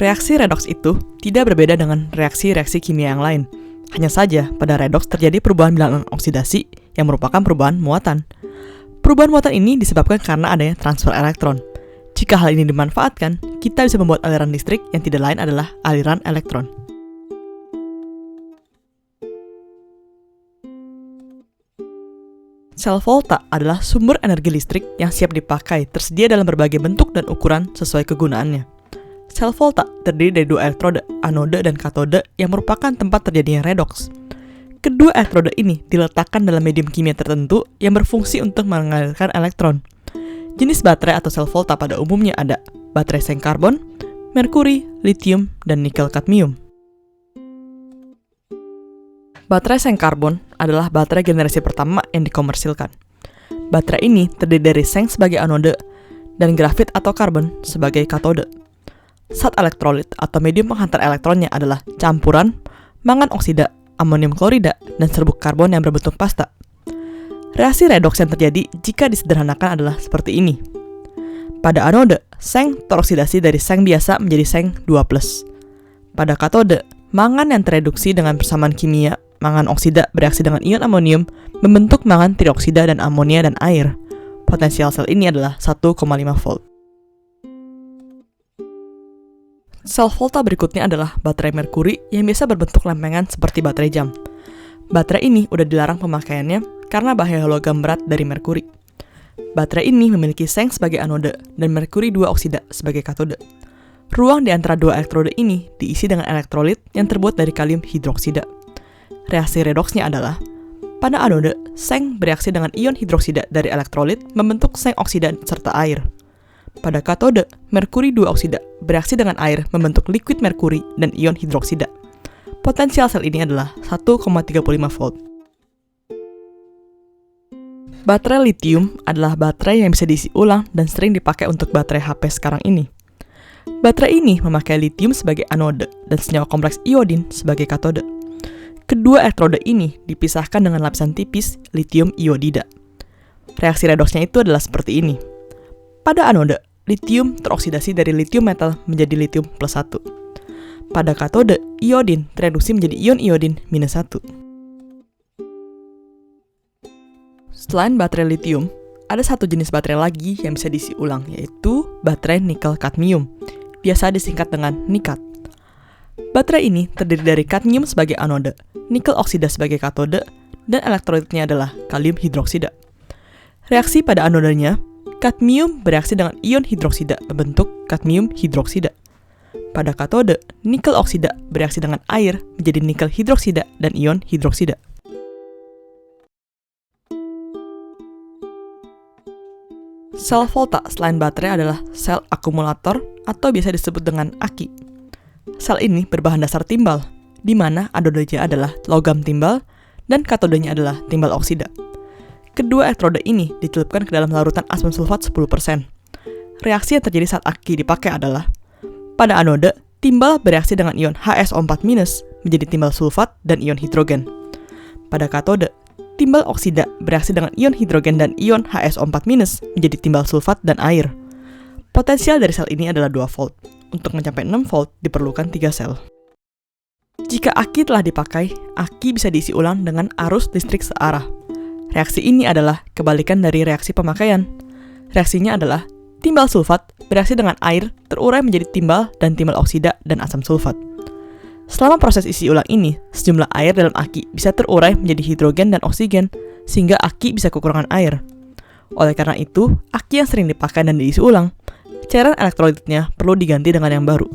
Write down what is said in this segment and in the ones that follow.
Reaksi redoks itu tidak berbeda dengan reaksi-reaksi kimia yang lain. Hanya saja, pada redoks terjadi perubahan bilangan oksidasi yang merupakan perubahan muatan. Perubahan muatan ini disebabkan karena adanya transfer elektron. Jika hal ini dimanfaatkan, kita bisa membuat aliran listrik yang tidak lain adalah aliran elektron. Sel volta adalah sumber energi listrik yang siap dipakai, tersedia dalam berbagai bentuk dan ukuran sesuai kegunaannya. Sel volta terdiri dari dua elektrode, anode dan katode, yang merupakan tempat terjadinya redoks. Kedua elektrode ini diletakkan dalam medium kimia tertentu yang berfungsi untuk mengalirkan elektron. Jenis baterai atau sel volta pada umumnya ada baterai seng karbon, merkuri, litium, dan nikel kadmium. Baterai seng karbon adalah baterai generasi pertama yang dikomersilkan. Baterai ini terdiri dari seng sebagai anode dan grafit atau karbon sebagai katode. Zat elektrolit atau medium penghantar elektronnya adalah campuran mangan oksida, amonium klorida, dan serbuk karbon yang berbentuk pasta. Reaksi redoks yang terjadi jika disederhanakan adalah seperti ini. Pada anode, seng teroksidasi dari seng biasa menjadi seng 2+. Pada katode, mangan yang tereduksi dengan persamaan kimia mangan oksida bereaksi dengan ion amonium membentuk mangan trioksida dan amonia dan air. Potensial sel ini adalah 1,5 volt. Sel volta berikutnya adalah baterai merkuri yang biasa berbentuk lempengan seperti baterai jam. Baterai ini udah dilarang pemakaiannya karena bahaya logam berat dari merkuri. Baterai ini memiliki seng sebagai anode dan merkuri 2 oksida sebagai katode. Ruang di antara dua elektrode ini diisi dengan elektrolit yang terbuat dari kalium hidroksida. Reaksi redoksnya adalah, pada anode, seng bereaksi dengan ion hidroksida dari elektrolit membentuk seng oksida serta air. Pada katode, merkuri 2 oksida bereaksi dengan air membentuk liquid merkuri dan ion hidroksida. Potensial sel ini adalah 1,35 volt. Baterai litium adalah baterai yang bisa diisi ulang dan sering dipakai untuk baterai HP sekarang ini. Baterai ini memakai litium sebagai anode dan senyawa kompleks iodin sebagai katode. Kedua elektrode ini dipisahkan dengan lapisan tipis litium iodida. Reaksi redoksnya itu adalah seperti ini. Pada anode, litium teroksidasi dari litium metal menjadi litium +1. Pada katode, iodin tereduksi menjadi ion iodin -1. Selain baterai litium, ada satu jenis baterai lagi yang bisa diisi ulang, yaitu baterai nikel kadmium, biasa disingkat dengan nikat. Baterai ini terdiri dari kadmium sebagai anode, nikel oksida sebagai katode, dan elektrolitnya adalah kalium hidroksida. Reaksi pada anodenya, kadmium bereaksi dengan ion hidroksida membentuk kadmium hidroksida. Pada katode, nikel oksida bereaksi dengan air menjadi nikel hidroksida dan ion hidroksida. Sel volta selain baterai adalah sel akumulator atau biasa disebut dengan aki. Sel ini berbahan dasar timbal, di mana anodenya adalah logam timbal dan katodenya adalah timbal oksida. Kedua elektrode ini dicelupkan ke dalam larutan asam sulfat 10%. Reaksi yang terjadi saat aki dipakai adalah, pada anode, timbal bereaksi dengan ion HSO4- menjadi timbal sulfat dan ion hidrogen. Pada katode, timbal oksida bereaksi dengan ion hidrogen dan ion HSO4- menjadi timbal sulfat dan air. Potensial dari sel ini adalah 2 volt. Untuk mencapai 6 volt diperlukan 3 sel. Jika aki telah dipakai, aki bisa diisi ulang dengan arus listrik searah. Reaksi ini adalah kebalikan dari reaksi pemakaian. Reaksinya adalah timbal sulfat bereaksi dengan air terurai menjadi timbal dan timbal oksida dan asam sulfat. Selama proses isi ulang ini, sejumlah air dalam aki bisa terurai menjadi hidrogen dan oksigen, sehingga aki bisa kekurangan air. Oleh karena itu, aki yang sering dipakai dan diisi ulang, cairan elektrolitnya perlu diganti dengan yang baru.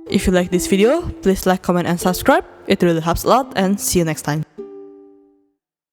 If you like this video, please like, comment, and subscribe. It really helps a lot, and see you next time.